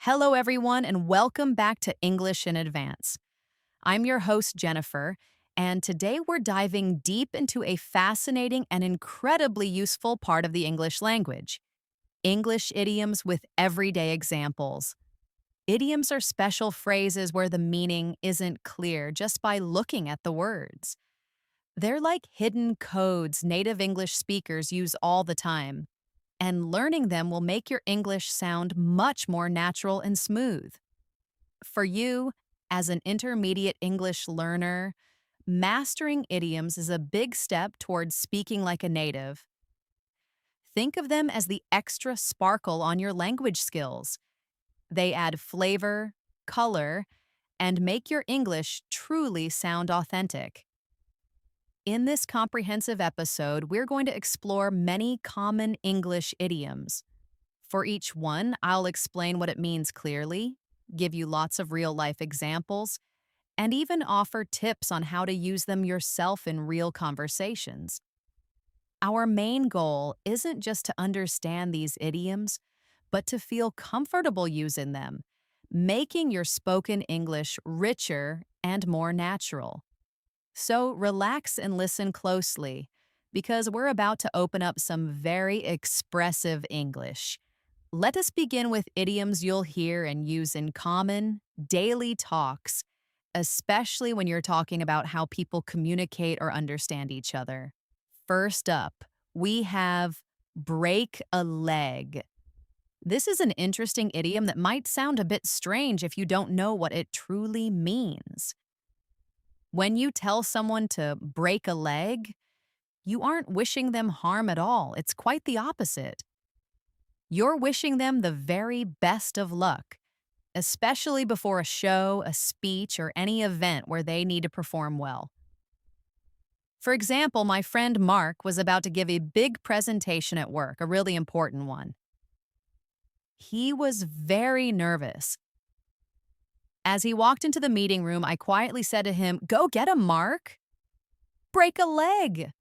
Hello, everyone, and welcome back to English in Advance. I'm your host, Jennifer, and today we're diving deep into a fascinating and incredibly useful part of the English language English idioms with everyday examples. Idioms are special phrases where the meaning isn't clear just by looking at the words. They're like hidden codes native English speakers use all the time, and learning them will make your English sound much more natural and smooth. For you, as an intermediate English learner, mastering idioms is a big step towards speaking like a native. Think of them as the extra sparkle on your language skills. They add flavor, color, and make your English truly sound authentic. In this comprehensive episode, we're going to explore many common English idioms. For each one, I'll explain what it means clearly, give you lots of real life examples, and even offer tips on how to use them yourself in real conversations. Our main goal isn't just to understand these idioms, but to feel comfortable using them, making your spoken English richer and more natural. So relax and listen closely, because we're about to open up some very expressive English. Let us begin with idioms you'll hear and use in common, daily talks, especially when you're talking about how people communicate or understand each other. First up, we have break a leg. This is an interesting idiom that might sound a bit strange if you don't know what it truly means. When you tell someone to break a leg, you aren't wishing them harm at all. It's quite the opposite. You're wishing them the very best of luck, especially before a show, a speech, or any event where they need to perform well. For example, my friend Mark was about to give a big presentation at work, a really important one. He was very nervous. As he walked into the meeting room, I quietly said to him, "Go get him, Mark. Break a leg."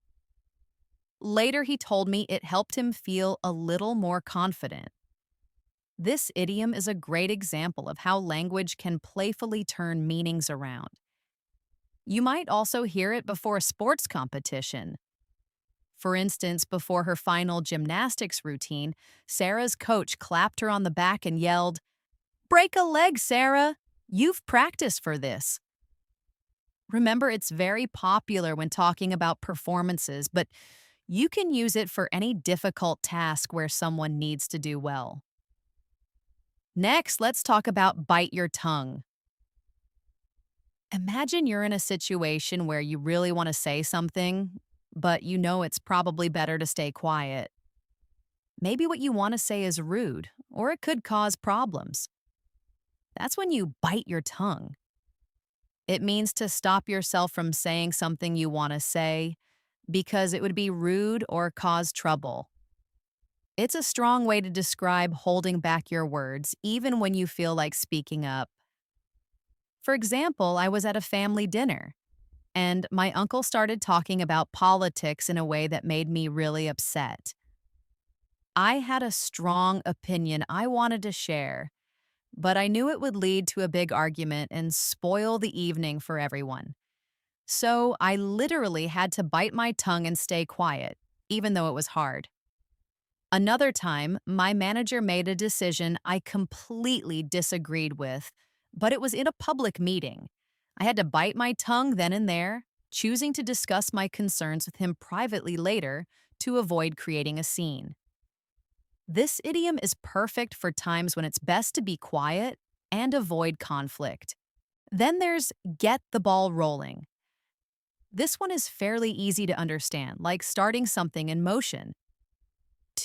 Later, he told me it helped him feel a little more confident. This idiom is a great example of how language can playfully turn meanings around. You might also hear it before a sports competition. For instance, before her final gymnastics routine, Sarah's coach clapped her on the back and yelled, "Break a leg, Sarah! You've practiced for this." Remember, it's very popular when talking about performances, but you can use it for any difficult task where someone needs to do well. Next, let's talk about bite your tongue. Imagine you're in a situation where you really want to say something, but you know it's probably better to stay quiet. Maybe what you want to say is rude, or it could cause problems. That's when you bite your tongue. It means to stop yourself from saying something you want to say because it would be rude or cause trouble. It's a strong way to describe holding back your words, even when you feel like speaking up. For example, I was at a family dinner, and my uncle started talking about politics in a way that made me really upset. I had a strong opinion I wanted to share, but I knew it would lead to a big argument and spoil the evening for everyone. So I literally had to bite my tongue and stay quiet, even though it was hard. Another time, my manager made a decision I completely disagreed with, but it was in a public meeting. I had to bite my tongue then and there, choosing to discuss my concerns with him privately later to avoid creating a scene. This idiom is perfect for times when it's best to be quiet and avoid conflict. Then there's get the ball rolling. This one is fairly easy to understand, like starting something in motion.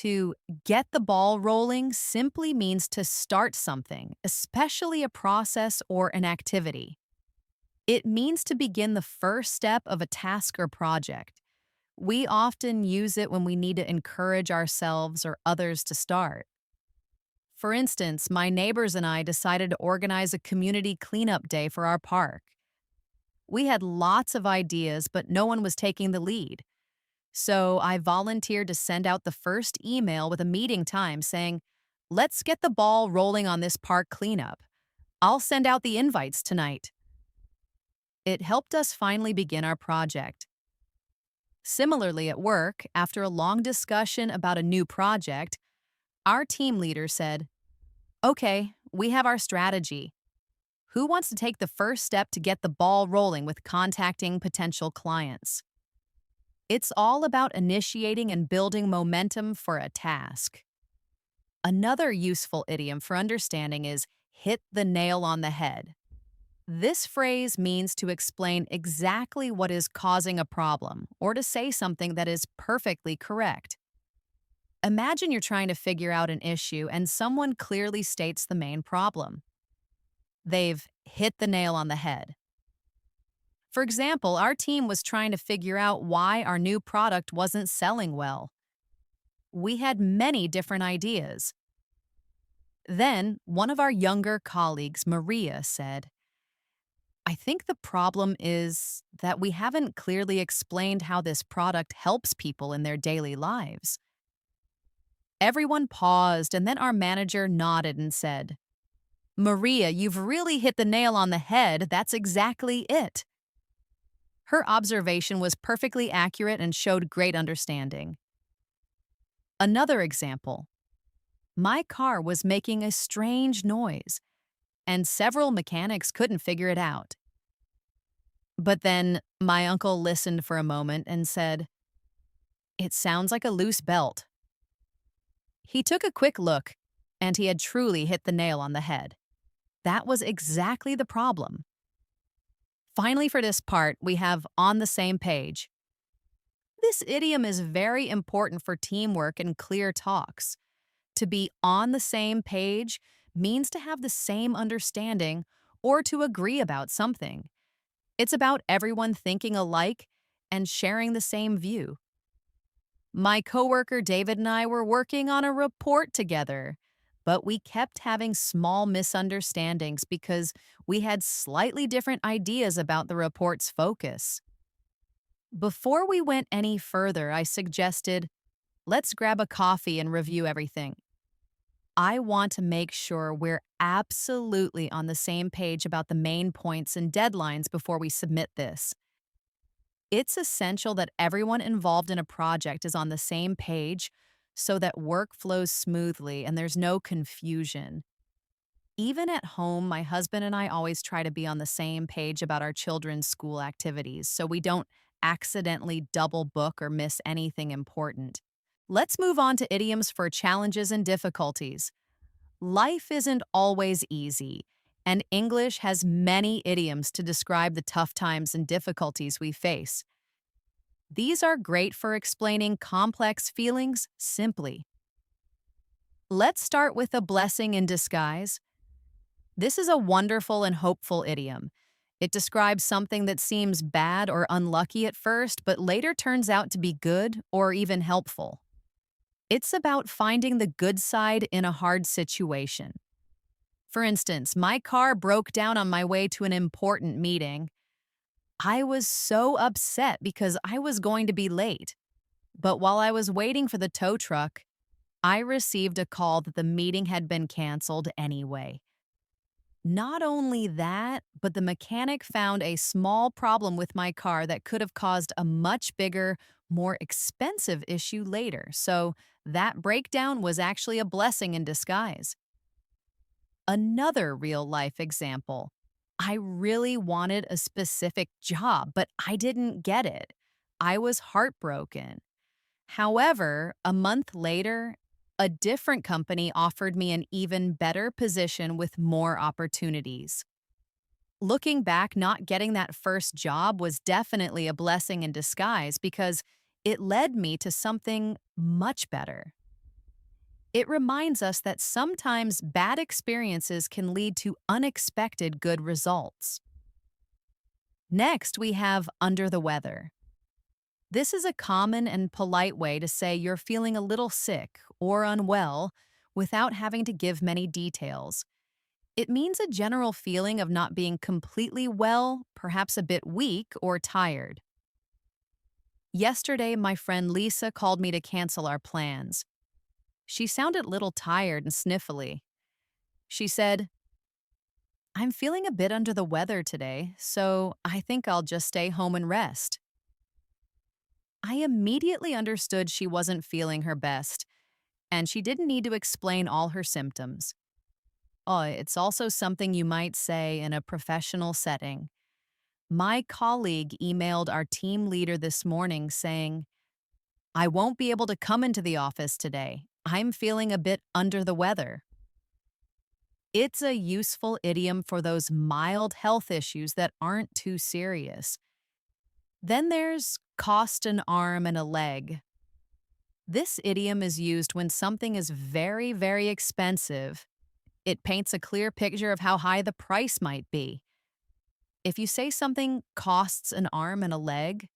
To get the ball rolling simply means to start something, especially a process or an activity. It means to begin the first step of a task or project. We often use it when we need to encourage ourselves or others to start. For instance, my neighbors and I decided to organize a community cleanup day for our park. We had lots of ideas, but no one was taking the lead. So I volunteered to send out the first email with a meeting time saying, Let's get the ball rolling on this park cleanup. I'll send out the invites tonight. It helped us finally begin our project. Similarly, at work, after a long discussion about a new project, our team leader said, "Okay, we have our strategy. Who wants to take the first step to get the ball rolling with contacting potential clients?" It's all about initiating and building momentum for a task. Another useful idiom for understanding is hit the nail on the head. This phrase means to explain exactly what is causing a problem or to say something that is perfectly correct. Imagine you're trying to figure out an issue and someone clearly states the main problem. They've hit the nail on the head. For example, our team was trying to figure out why our new product wasn't selling well. We had many different ideas. Then, one of our younger colleagues, Maria, said, "I think the problem is that we haven't clearly explained how this product helps people in their daily lives." Everyone paused, and then our manager nodded and said, "Maria, you've really hit the nail on the head. That's exactly it." Her observation was perfectly accurate and showed great understanding. Another example. My car was making a strange noise, and several mechanics couldn't figure it out. But then my uncle listened for a moment and said, "It sounds like a loose belt." He took a quick look, and he had truly hit the nail on the head. That was exactly the problem. Finally, for this part, we have on the same page. This idiom is very important for teamwork and clear talks. To be on the same page means to have the same understanding or to agree about something. It's about everyone thinking alike and sharing the same view. My coworker David and I were working on a report together, but we kept having small misunderstandings because we had slightly different ideas about the report's focus. Before we went any further, I suggested, "Let's grab a coffee and review everything." I want to make sure we're absolutely on the same page about the main points and deadlines before we submit this. It's essential that everyone involved in a project is on the same page so that work flows smoothly and there's no confusion. Even at home, my husband and I always try to be on the same page about our children's school activities so we don't accidentally double book or miss anything important. Let's move on to idioms for challenges and difficulties. Life isn't always easy, and English has many idioms to describe the tough times and difficulties we face. These are great for explaining complex feelings simply. Let's start with a blessing in disguise. This is a wonderful and hopeful idiom. It describes something that seems bad or unlucky at first, but later turns out to be good or even helpful. It's about finding the good side in a hard situation. For instance, my car broke down on my way to an important meeting. I was so upset because I was going to be late. But while I was waiting for the tow truck, I received a call that the meeting had been canceled anyway. Not only that, but the mechanic found a small problem with my car that could have caused a much bigger, more expensive issue later. So that breakdown was actually a blessing in disguise. Another real-life example. I really wanted a specific job, but I didn't get it. I was heartbroken. However, a month later, a different company offered me an even better position with more opportunities. Looking back, not getting that first job was definitely a blessing in disguise because it led me to something much better. It reminds us that sometimes bad experiences can lead to unexpected good results. Next, we have under the weather. This is a common and polite way to say you're feeling a little sick or unwell without having to give many details. It means a general feeling of not being completely well, perhaps a bit weak or tired. Yesterday, my friend Lisa called me to cancel our plans. She sounded a little tired and sniffly. She said, I'm feeling a bit under the weather today, so I think I'll just stay home and rest. I immediately understood she wasn't feeling her best, and she didn't need to explain all her symptoms. Oh, it's also something you might say in a professional setting. My colleague emailed our team leader this morning saying, I won't be able to come into the office today. I'm feeling a bit under the weather. It's a useful idiom for those mild health issues that aren't too serious. Then there's cost an arm and a leg. This idiom is used when something is very, very expensive. It paints a clear picture of how high the price might be. If you say something costs an arm and a leg,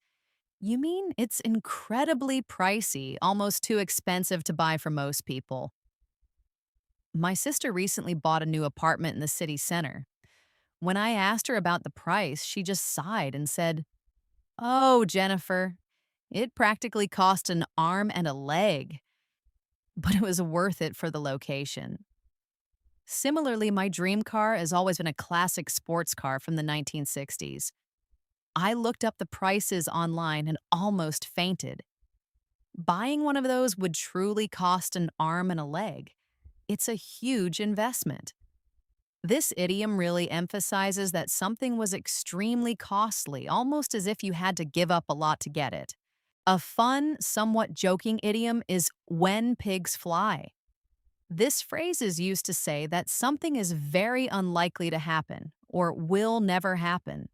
you mean it's incredibly pricey, almost too expensive to buy for most people. My sister recently bought a new apartment in the city center. When I asked her about the price, she just sighed and said, Oh, Jennifer, it practically cost an arm and a leg, but it was worth it for the location. Similarly, my dream car has always been a classic sports car from the 1960s. I looked up the prices online and almost fainted. Buying one of those would truly cost an arm and a leg. It's a huge investment. This idiom really emphasizes that something was extremely costly, almost as if you had to give up a lot to get it. A fun, somewhat joking idiom is when pigs fly. This phrase is used to say that something is very unlikely to happen or will never happen.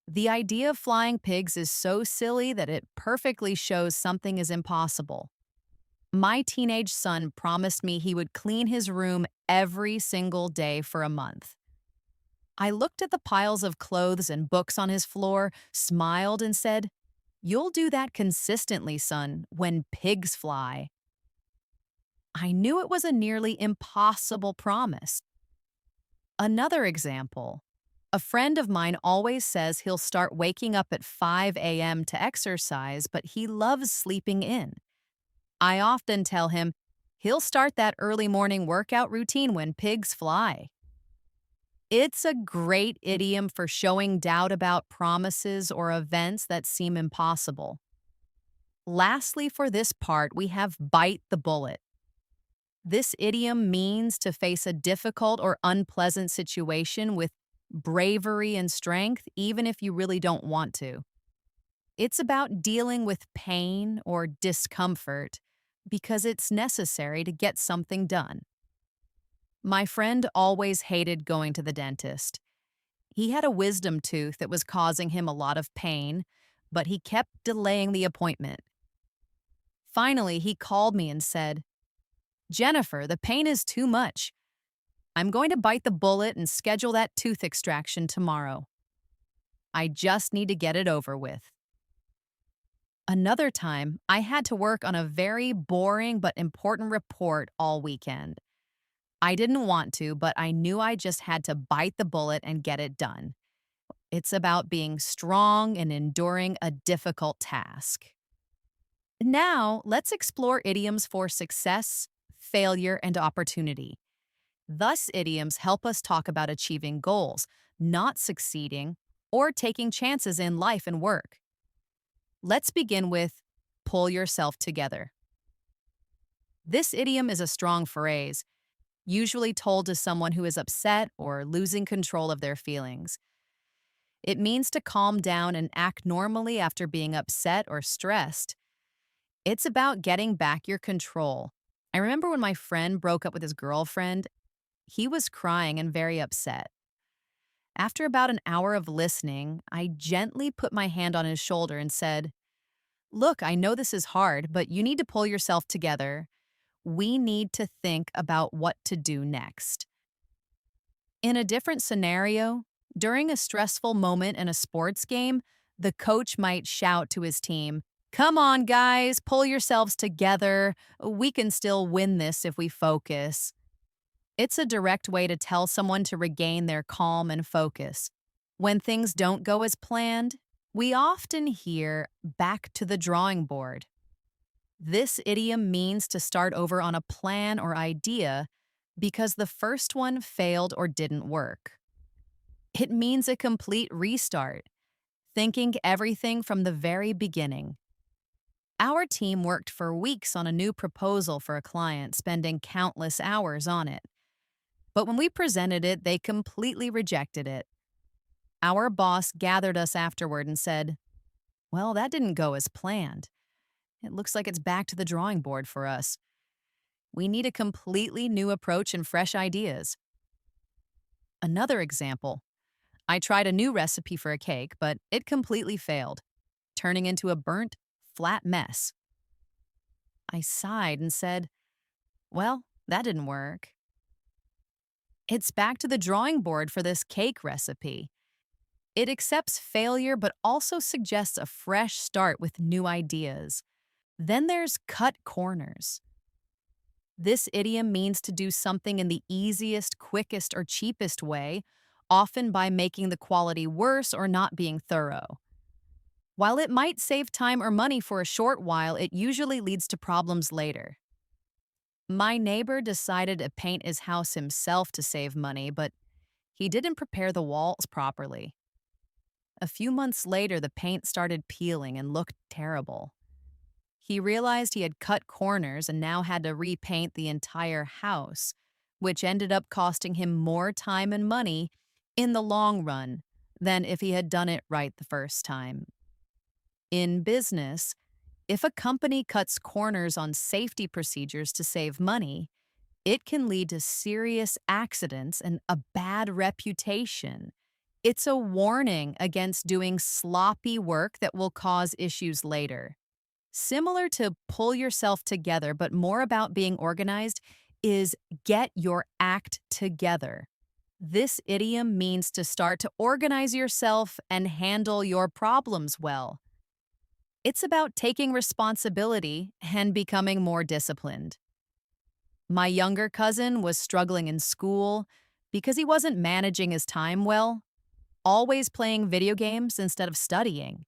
The idea of flying pigs is so silly that it perfectly shows something is impossible. My teenage son promised me he would clean his room every single day for a month. I looked at the piles of clothes and books on his floor, smiled, and said, You'll do that consistently, son, when pigs fly. I knew it was a nearly impossible promise. Another example. A friend of mine always says he'll start waking up at 5 a.m. to exercise, but he loves sleeping in. I often tell him he'll start that early morning workout routine when pigs fly. It's a great idiom for showing doubt about promises or events that seem impossible. Lastly, for this part, we have bite the bullet. This idiom means to face a difficult or unpleasant situation with bravery and strength, even if you really don't want to. It's about dealing with pain or discomfort because it's necessary to get something done. My friend always hated going to the dentist. He had a wisdom tooth that was causing him a lot of pain, but he kept delaying the appointment. Finally, he called me and said, Jennifer, the pain is too much. I'm going to bite the bullet and schedule that tooth extraction tomorrow. I just need to get it over with. Another time, I had to work on a very boring but important report all weekend. I didn't want to, but I knew I just had to bite the bullet and get it done. It's about being strong and enduring a difficult task. Now, let's explore idioms for success, failure, and opportunity. Thus, idioms help us talk about achieving goals, not succeeding, or taking chances in life and work. Let's begin with pull yourself together. This idiom is a strong phrase, usually told to someone who is upset or losing control of their feelings. It means to calm down and act normally after being upset or stressed. It's about getting back your control. I remember when my friend broke up with his girlfriend, he was crying and very upset. After about an hour of listening, I gently put my hand on his shoulder and said, Look, I know this is hard, but you need to pull yourself together. We need to think about what to do next. In a different scenario, during a stressful moment in a sports game, the coach might shout to his team, Come on, guys, pull yourselves together. We can still win this if we focus. It's a direct way to tell someone to regain their calm and focus. When things don't go as planned, we often hear back to the drawing board. This idiom means to start over on a plan or idea because the first one failed or didn't work. It means a complete restart, thinking everything from the very beginning. Our team worked for weeks on a new proposal for a client, spending countless hours on it. But when we presented it, they completely rejected it. Our boss gathered us afterward and said, "Well, that didn't go as planned. It looks like it's back to the drawing board for us. We need a completely new approach and fresh ideas." Another example: I tried a new recipe for a cake, but it completely failed, turning into a burnt, flat mess. I sighed and said, "Well, that didn't work." It's back to the drawing board for this cake recipe. It accepts failure but also suggests a fresh start with new ideas. Then there's cut corners. This idiom means to do something in the easiest, quickest, or cheapest way, often by making the quality worse or not being thorough. While it might save time or money for a short while, it usually leads to problems later. My neighbor decided to paint his house himself to save money, but he didn't prepare the walls properly. A few months later, the paint started peeling and looked terrible. He realized he had cut corners and now had to repaint the entire house, which ended up costing him more time and money in the long run than if he had done it right the first time. In business, if a company cuts corners on safety procedures to save money, it can lead to serious accidents and a bad reputation. It's a warning against doing sloppy work that will cause issues later. Similar to pull yourself together, but more about being organized, is get your act together. This idiom means to start to organize yourself and handle your problems well. It's about taking responsibility and becoming more disciplined. My younger cousin was struggling in school because he wasn't managing his time well, always playing video games instead of studying.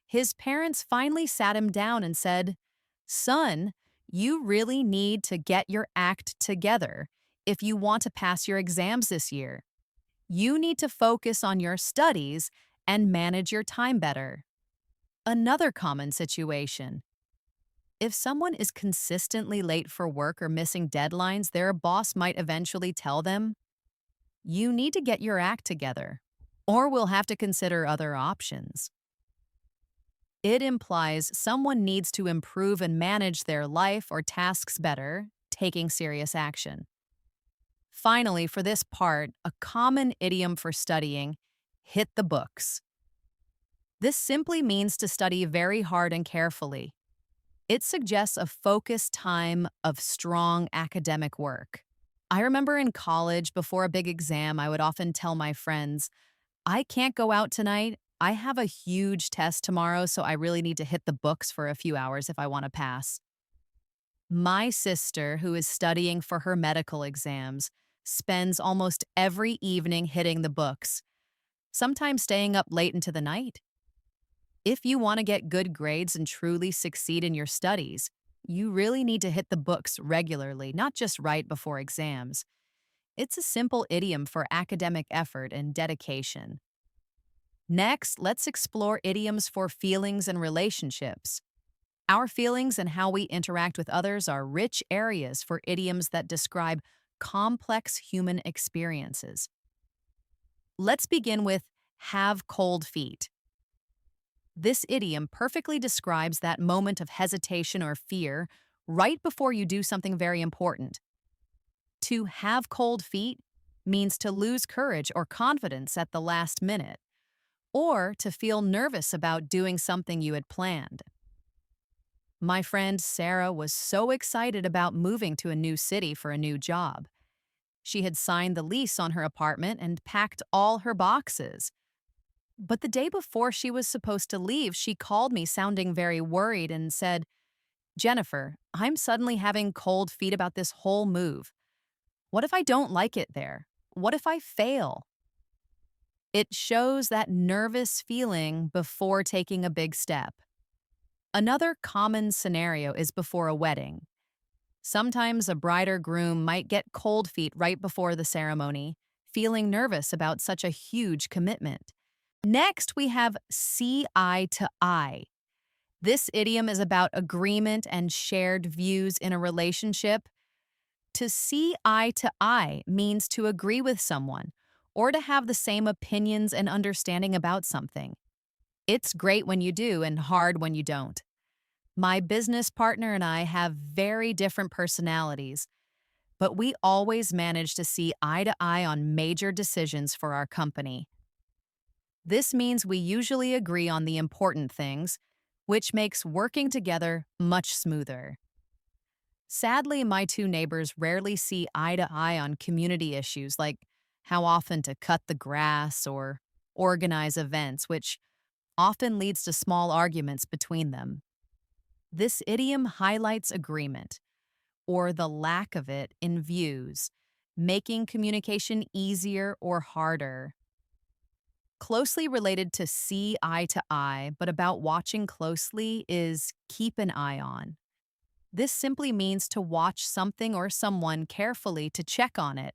His parents finally sat him down and said, "Son, you really need to get your act together if you want to pass your exams this year. You need to focus on your studies and manage your time better." Another common situation: if someone is consistently late for work or missing deadlines, their boss might eventually tell them, "You need to get your act together, or we'll have to consider other options." It implies someone needs to improve and manage their life or tasks better, taking serious action. Finally, for this part, a common idiom for studying: hit the books. This simply means to study very hard and carefully. It suggests a focused time of strong academic work. I remember in college, before a big exam, I would often tell my friends, "I can't go out tonight. I have a huge test tomorrow, so I really need to hit the books for a few hours if I want to pass." My sister, who is studying for her medical exams, spends almost every evening hitting the books, sometimes staying up late into the night. If you want to get good grades and truly succeed in your studies, you really need to hit the books regularly, not just right before exams. It's a simple idiom for academic effort and dedication. Next, let's explore idioms for feelings and relationships. Our feelings and how we interact with others are rich areas for idioms that describe complex human experiences. Let's begin with have cold feet. This idiom perfectly describes that moment of hesitation or fear right before you do something very important. To have cold feet means to lose courage or confidence at the last minute, or to feel nervous about doing something you had planned. My friend Sarah was so excited about moving to a new city for a new job. She had signed the lease on her apartment and packed all her boxes. But the day before she was supposed to leave, she called me sounding very worried and said, "Jennifer, I'm suddenly having cold feet about this whole move. What if I don't like it there? What if I fail?" It shows that nervous feeling before taking a big step. Another common scenario is before a wedding. Sometimes a bride or groom might get cold feet right before the ceremony, feeling nervous about such a huge commitment. Next, we have see eye to eye. This idiom is about agreement and shared views in a relationship. To see eye to eye means to agree with someone or to have the same opinions and understanding about something. It's great when you do and hard when you don't. My business partner and I have very different personalities, but we always manage to see eye to eye on major decisions for our company. This means we usually agree on the important things, which makes working together much smoother. Sadly, my two neighbors rarely see eye to eye on community issues like how often to cut the grass or organize events, which often leads to small arguments between them. This idiom highlights agreement, or the lack of it, in views, making communication easier or harder. Closely related to see eye to eye, but about watching closely, is keep an eye on. This simply means to watch something or someone carefully to check on it.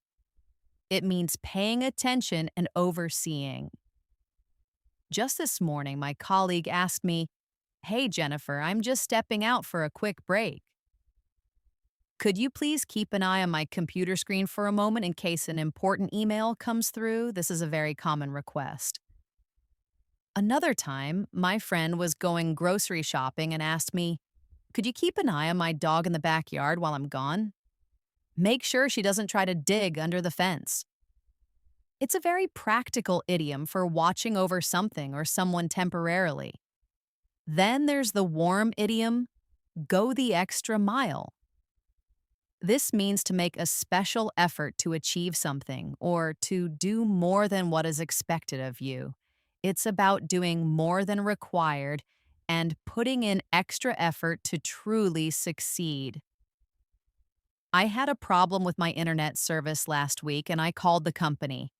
It means paying attention and overseeing. Just this morning, my colleague asked me, "Hey, Jennifer, I'm just stepping out for a quick break. Could you please keep an eye on my computer screen for a moment in case an important email comes through?" This is a very common request. Another time, my friend was going grocery shopping and asked me, "Could you keep an eye on my dog in the backyard while I'm gone? Make sure she doesn't try to dig under the fence." It's a very practical idiom for watching over something or someone temporarily. Then there's the warm idiom, go the extra mile. This means to make a special effort to achieve something or to do more than what is expected of you. It's about doing more than required and putting in extra effort to truly succeed. I had a problem with my internet service last week and I called the company.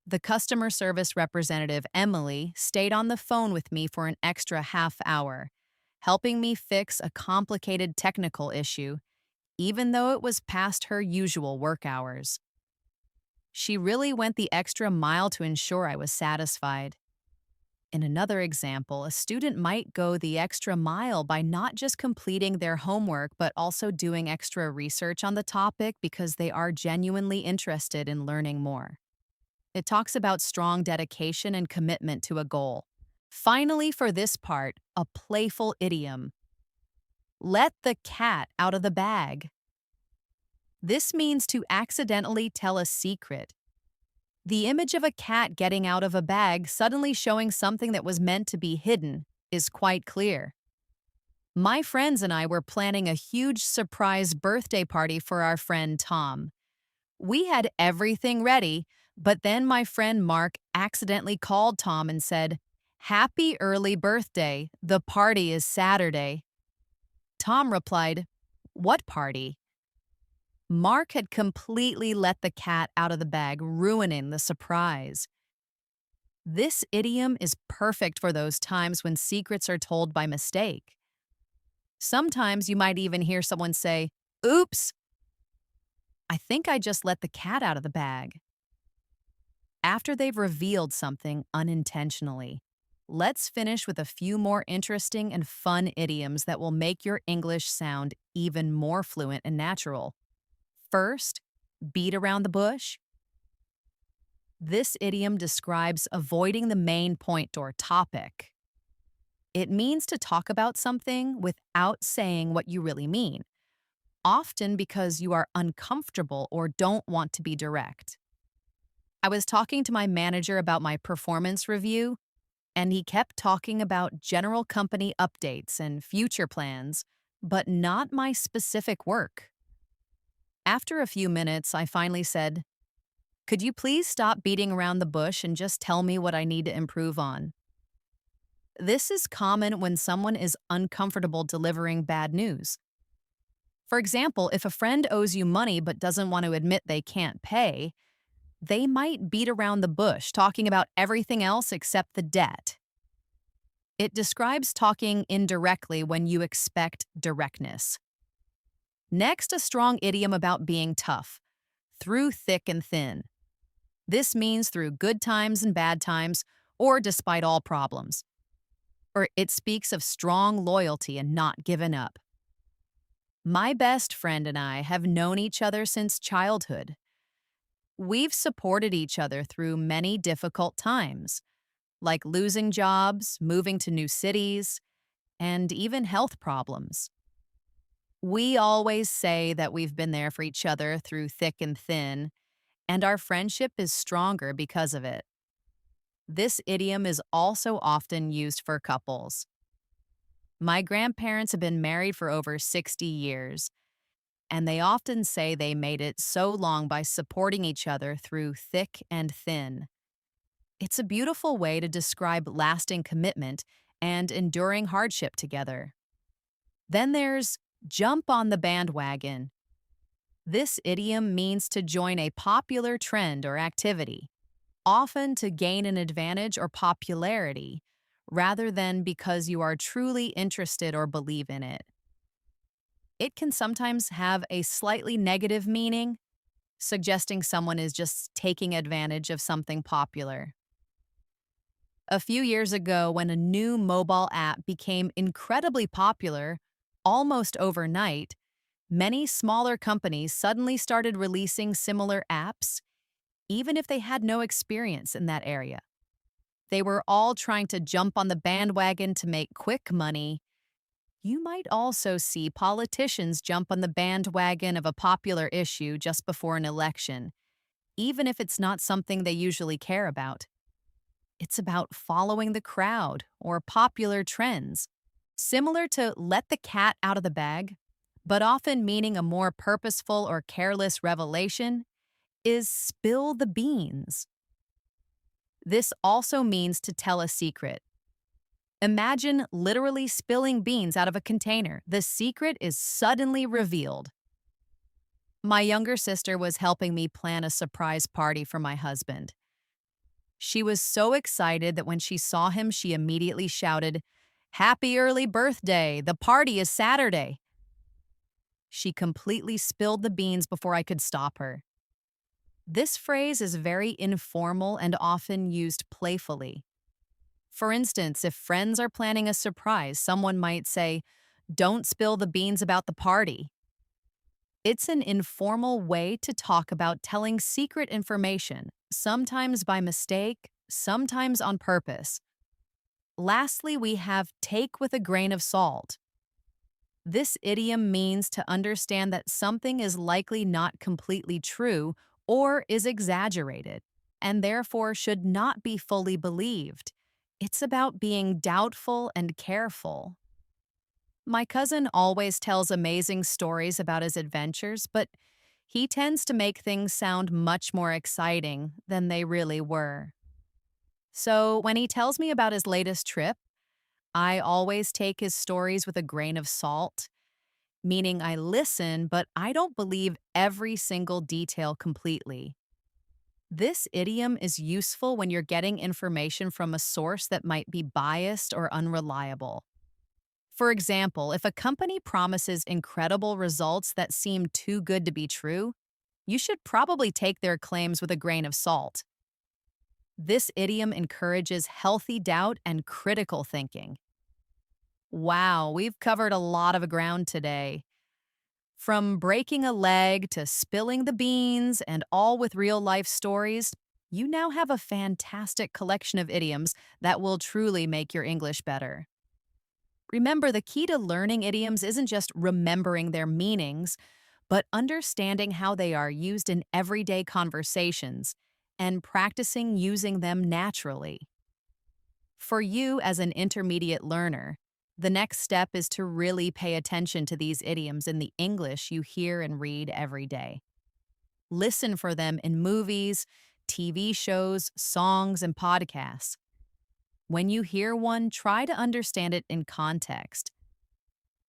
The customer service representative, Emily, stayed on the phone with me for an extra half hour, helping me fix a complicated technical issue, even though it was past her usual work hours. She really went the extra mile to ensure I was satisfied. In another example, a student might go the extra mile by not just completing their homework but also doing extra research on the topic because they are genuinely interested in learning more. It talks about strong dedication and commitment to a goal. Finally, for this part, a playful idiom. Let the cat out of the bag. This means to accidentally tell a secret. The image of a cat getting out of a bag suddenly showing something that was meant to be hidden is quite clear. My friends and I were planning a huge surprise birthday party for our friend Tom. We had everything ready, but then my friend Mark accidentally called Tom and said, "Happy early birthday, the party is Saturday." Tom replied, "What party?" Mark had completely let the cat out of the bag, ruining the surprise. This idiom is perfect for those times when secrets are told by mistake. Sometimes you might even hear someone say, "Oops, I think I just let the cat out of the bag," after they've revealed something unintentionally. Let's finish with a few more interesting and fun idioms that will make your English sound even more fluent and natural. First, beat around the bush. This idiom describes avoiding the main point or topic. It means to talk about something without saying what you really mean, often because you are uncomfortable or don't want to be direct. I was talking to my manager about my performance review, and he kept talking about general company updates and future plans, but not my specific work. After a few minutes, I finally said, "Could you please stop beating around the bush and just tell me what I need to improve on?" This is common when someone is uncomfortable delivering bad news. For example, if a friend owes you money but doesn't want to admit they can't pay, they might beat around the bush talking about everything else except the debt. It describes talking indirectly when you expect directness. Next, a strong idiom about being tough, through thick and thin. This means through good times and bad times, or despite all problems. Or it speaks of strong loyalty and not giving up. My best friend and I have known each other since childhood. We've supported each other through many difficult times, like losing jobs, moving to new cities, and even health problems. We always say that we've been there for each other through thick and thin, and our friendship is stronger because of it. This idiom is also often used for couples. My grandparents have been married for over 60 years, and they often say they made it so long by supporting each other through thick and thin. It's a beautiful way to describe lasting commitment and enduring hardship together. Then there's jump on the bandwagon. This idiom means to join a popular trend or activity, often to gain an advantage or popularity, rather than because you are truly interested or believe in it. It can sometimes have a slightly negative meaning, suggesting someone is just taking advantage of something popular. A few years ago, when a new mobile app became incredibly popular, almost overnight, many smaller companies suddenly started releasing similar apps, even if they had no experience in that area. They were all trying to jump on the bandwagon to make quick money. You might also see politicians jump on the bandwagon of a popular issue just before an election, even if it's not something they usually care about. It's about following the crowd or popular trends, similar to let the cat out of the bag, but often meaning a more purposeful or careless revelation, is spill the beans. This also means to tell a secret. Imagine literally spilling beans out of a container. The secret is suddenly revealed. My younger sister was helping me plan a surprise party for my husband. She was so excited that when she saw him, she immediately shouted, "Happy early birthday! The party is Saturday!" She completely spilled the beans before I could stop her. This phrase is very informal and often used playfully. For instance, if friends are planning a surprise, someone might say, "Don't spill the beans about the party." It's an informal way to talk about telling secret information, sometimes by mistake, sometimes on purpose. Lastly, we have take with a grain of salt. This idiom means to understand that something is likely not completely true or is exaggerated, and therefore should not be fully believed. It's about being doubtful and careful. My cousin always tells amazing stories about his adventures, but he tends to make things sound much more exciting than they really were. So when he tells me about his latest trip, I always take his stories with a grain of salt, meaning I listen, but I don't believe every single detail completely. This idiom is useful when you're getting information from a source that might be biased or unreliable. For example, if a company promises incredible results that seem too good to be true, you should probably take their claims with a grain of salt. This idiom encourages healthy doubt and critical thinking. Wow, we've covered a lot of ground today. From breaking a leg to spilling the beans, and all with real life stories, you now have a fantastic collection of idioms that will truly make your English better. Remember, the key to learning idioms isn't just remembering their meanings, but understanding how they are used in everyday conversations and practicing using them naturally. For you as an intermediate learner, the next step is to really pay attention to these idioms in the English you hear and read every day. Listen for them in movies, TV shows, songs, and podcasts. When you hear one, try to understand it in context.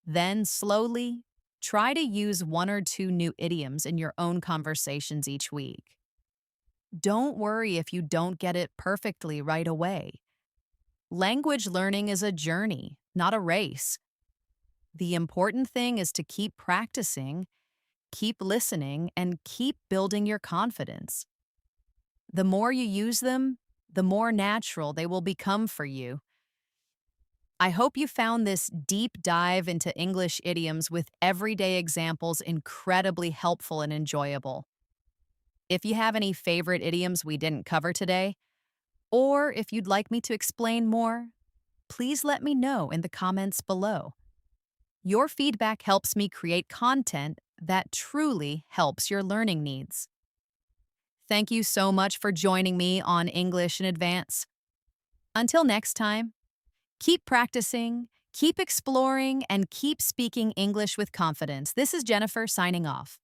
Then, slowly, try to use one or two new idioms in your own conversations each week. Don't worry if you don't get it perfectly right away. Language learning is a journey, not a race. The important thing is to keep practicing, keep listening, and keep building your confidence. The more you use them, the more natural they will become for you. I hope you found this deep dive into English idioms with everyday examples incredibly helpful and enjoyable. If you have any favorite idioms we didn't cover today, or if you'd like me to explain more, please let me know in the comments below. Your feedback helps me create content that truly helps your learning needs. Thank you so much for joining me on English in Advance. Until next time, keep practicing, keep exploring, and keep speaking English with confidence. This is Jennifer signing off.